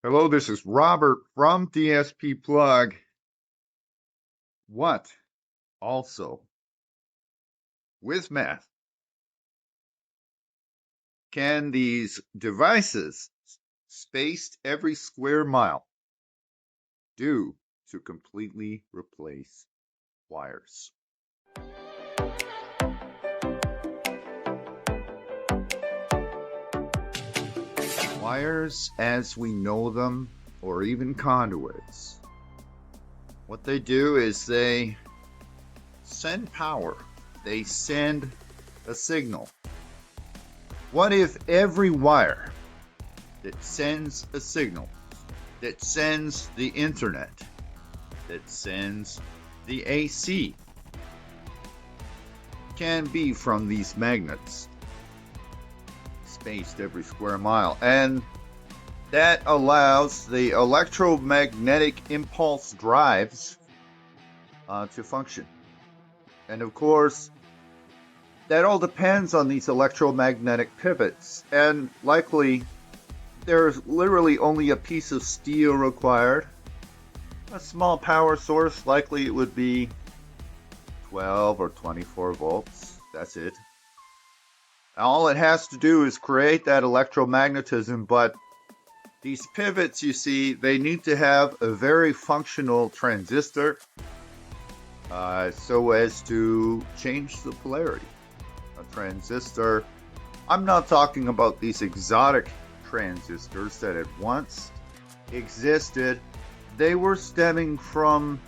Hello, this is Robert from DSPplug. What also, with math, can these devices spaced every square mile do to completely replace wires? Wires as we know them, or even conduits, what they do is they send power. They send a signal. What if every wire that sends a signal, that sends the internet, that sends the AC, can be from these magnets spaced every square mile? And that allows the electromagnetic impulse drives to function. And of course, that all depends on these electromagnetic pivots. And likely, there's literally only a piece of steel required. A small power source, likely it would be 12 or 24 volts. That's it. All it has to do is create that electromagnetism, but these pivots, you see, they need to have a very functional transistor so as to change the polarity. A transistor, I'm not talking about these exotic transistors that at once existed. They were stemming from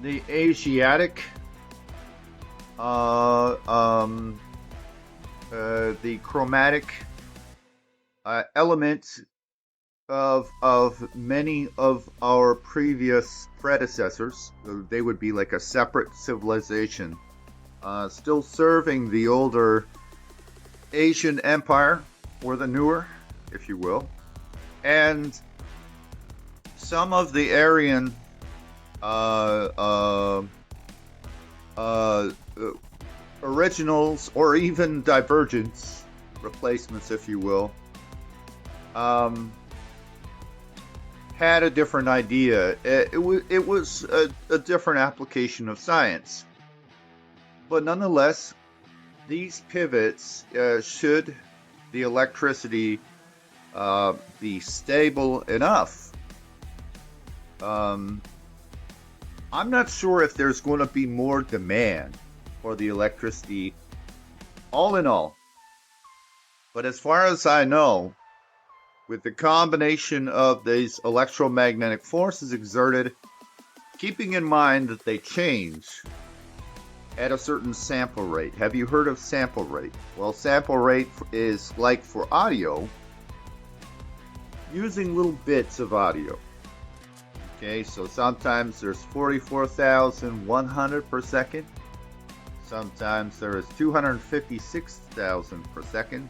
the Asiatic, the chromatic elements of many of our previous predecessors. They would be like a separate civilization, still serving the older Asian empire, or the newer, if you will. And some of the Aryan originals, or even divergence replacements, if you will, had a different idea. It was a different application of science. But nonetheless, these pivots, should the electricity be stable enough, I'm not sure if there's going to be more demand for the electricity all in all. But as far as I know, with the combination of these electromagnetic forces exerted, keeping in mind that they change at a certain sample rate. Have you heard of sample rate? Well, sample rate is like for audio, using little bits of audio. Okay, so sometimes there's 44,100 per second. Sometimes there is 256,000 per second.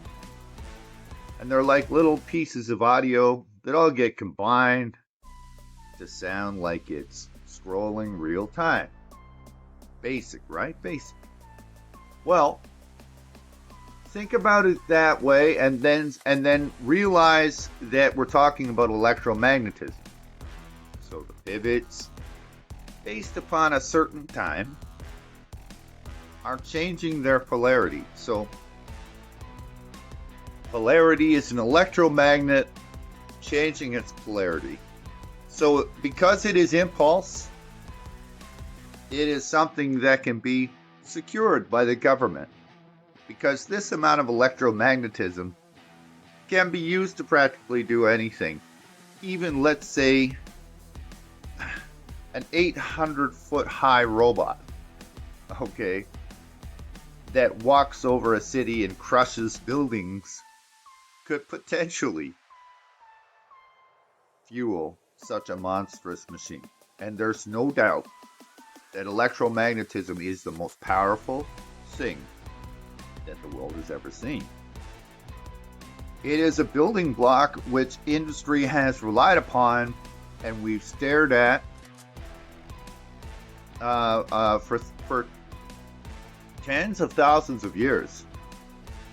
And they're like little pieces of audio that all get combined to sound like it's scrolling real time. Basic, right? Basic. Well, think about it that way, and then realize that we're talking about electromagnetism. So the pivots, based upon a certain time, are changing their polarity. So polarity is an electromagnet changing its polarity. So because it is impulse, it is something that can be secured by the government. Because this amount of electromagnetism can be used to practically do anything. Even, let's say, an 800-foot high robot, okay, that walks over a city and crushes buildings, could potentially fuel such a monstrous machine. And there's no doubt that electromagnetism is the most powerful thing that the world has ever seen. It is a building block which industry has relied upon, and we've stared at for tens of thousands of years.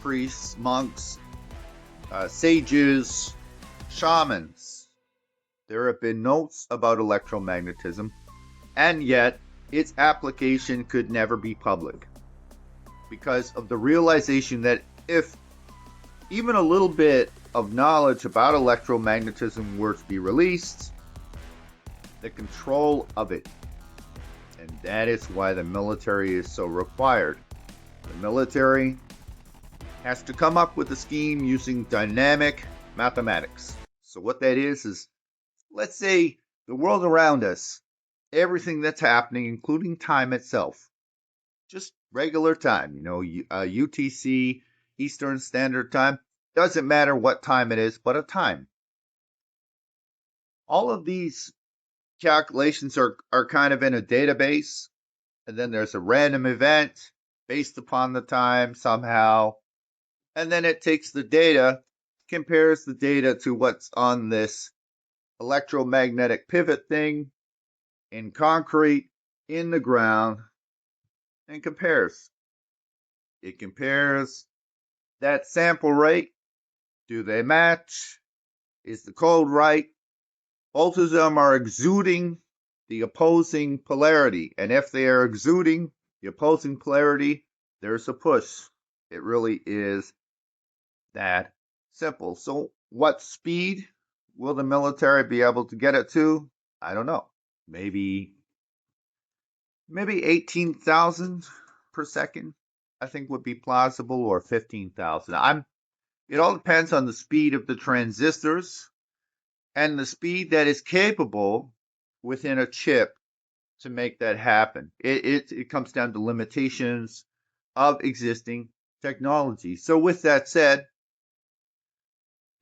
Priests, monks, sages, shamans, There have been notes about electromagnetism, and yet its application could never be public because of the realization that if even a little bit of knowledge about electromagnetism were to be released, the control of it, and that is why the military is so required. The military has to come up with a scheme using dynamic mathematics. So what that is let's say the world around us, everything that's happening, including time itself, just regular time, UTC, Eastern Standard Time, doesn't matter what time it is, but a time. All of these calculations are kind of in a database, and then there's a random event based upon the time somehow, and then it takes the data, compares the data to what's on this electromagnetic pivot thing in concrete, in the ground, and compares. It compares that sample rate. Do they match? Is the code right? Both of them are exuding the opposing polarity. And if they are exuding the opposing polarity, there's a push. It really is that simple. So what speed will the military be able to get it to? I don't know. Maybe 18,000 per second, I think would be plausible, or 15,000. It all depends on the speed of the transistors and the speed that is capable within a chip to make that happen. It comes down to limitations of existing technology. So with that said,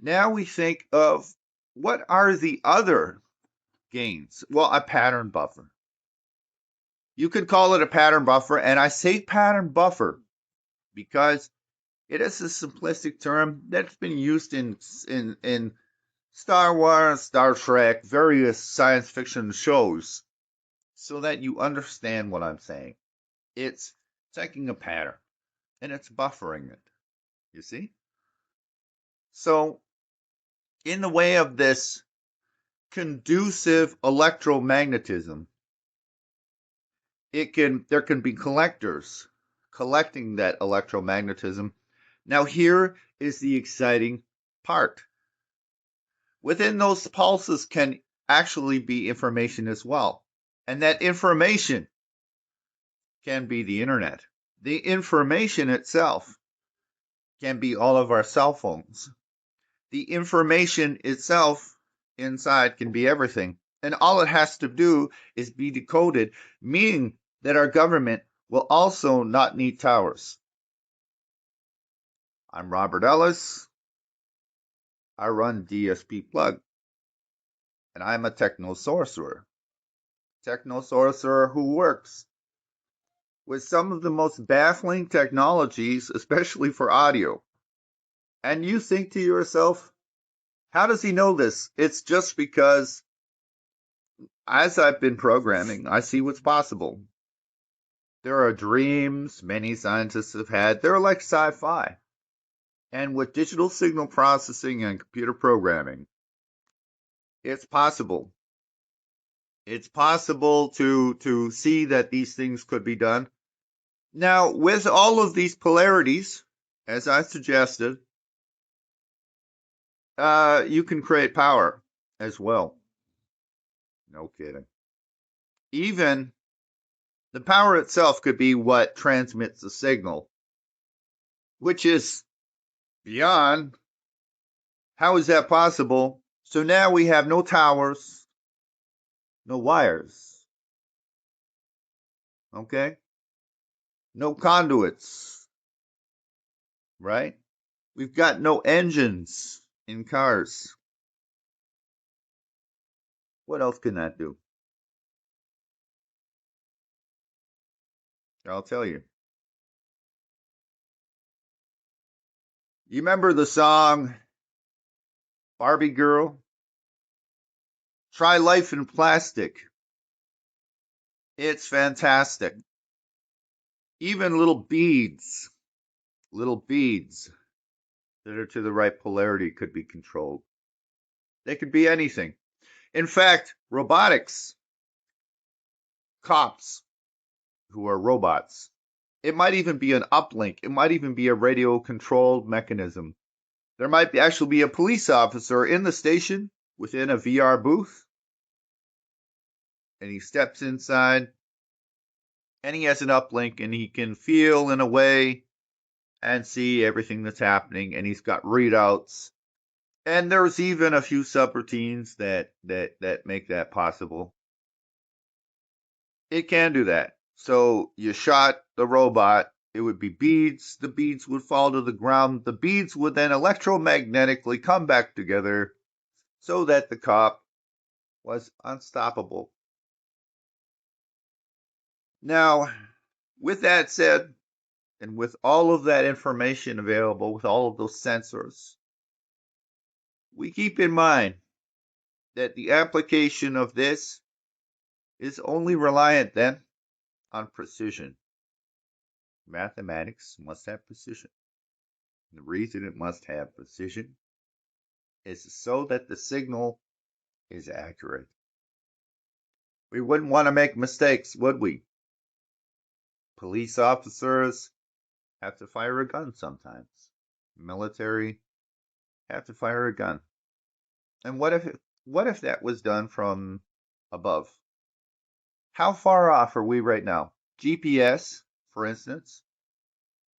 now we think of what are the other gains? Well, a pattern buffer. You could call it a pattern buffer, and I say pattern buffer because it is a simplistic term that's been used in Star Wars, Star Trek, various science fiction shows, so that you understand what I'm saying. It's taking a pattern and it's buffering it. You see? So, in the way of this conducive electromagnetism, there can be collectors collecting that electromagnetism. Now here is the exciting part. Within those pulses can actually be information as well. And that information can be the internet. The information itself can be all of our cell phones. The information itself inside can be everything. And all it has to do is be decoded, meaning that our government will also not need towers. I'm Robert Ellis. I run DSPplug. And I'm a techno-sorcerer. Techno-sorcerer who works with some of the most baffling technologies, especially for audio. And you think to yourself, how does he know this? It's just because as I've been programming, I see what's possible. There are dreams many scientists have had. They're like sci-fi. And with digital signal processing and computer programming, it's possible. It's possible to see that these things could be done. Now, with all of these polarities, as I suggested, you can create power as well. No kidding. Even the power itself could be what transmits the signal, which is beyond. How is that possible? So now we have no towers, no wires, okay? No conduits, right? We've got no engines in cars. What else can that do? I'll tell you. You remember the song Barbie Girl? Try life in plastic. It's fantastic. Even little beads that are to the right polarity could be controlled. They could be anything. In fact, robotics, cops who are robots, it might even be an uplink. It might even be a radio controlled mechanism. There might actually be a police officer in the station within a VR booth, and he steps inside and he has an uplink and he can feel in a way and see everything that's happening, and he's got readouts. And there's even a few subroutines that make that possible. It can do that. So you shot the robot, it would be beads, the beads would fall to the ground, the beads would then electromagnetically come back together so that the cop was unstoppable. Now, with that said, and with all of that information available, with all of those sensors, we keep in mind that the application of this is only reliant then on precision. Mathematics must have precision. The reason it must have precision is so that the signal is accurate. We wouldn't want to make mistakes, would we? Police officers have to fire a gun sometimes. Military have to fire a gun. And what if that was done from above? How far off are we right now? GPS, for instance,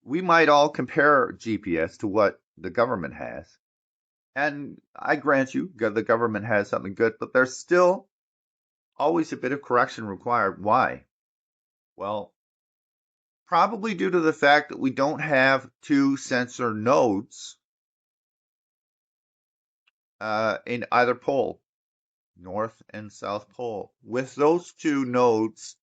we might all compare GPS to what the government has. And I grant you, the government has something good, but there's still always a bit of correction required. Why? Well, probably due to the fact that we don't have two sensor nodes in either pole, North and South Pole. With those two nodes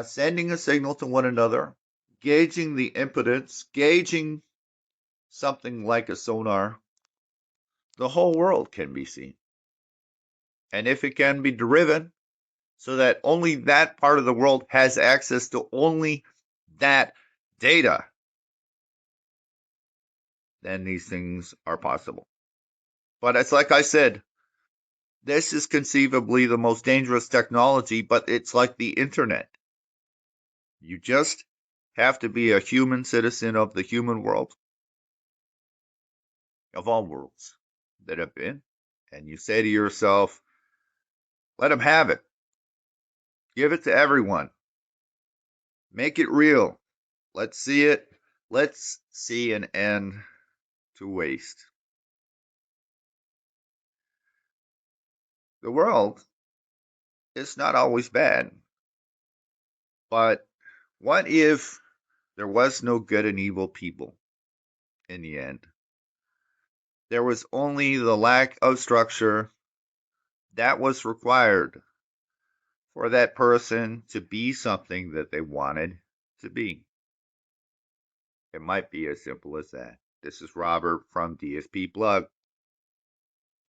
sending a signal to one another, gauging the impedance, gauging something like a sonar, the whole world can be seen. And if it can be driven so that only that part of the world has access to only that data, then these things are possible. But it's like I said, this is conceivably the most dangerous technology, but it's like the internet. You just have to be a human citizen of the human world, of all worlds that have been, and you say to yourself, let them have it. Give it to everyone. Make it real. Let's see it. Let's see an end to waste. The world is not always bad. But what if there was no good and evil people in the end? There was only the lack of structure that was required for that person to be something that they wanted to be. It might be as simple as that. This is Robert from DSPplug.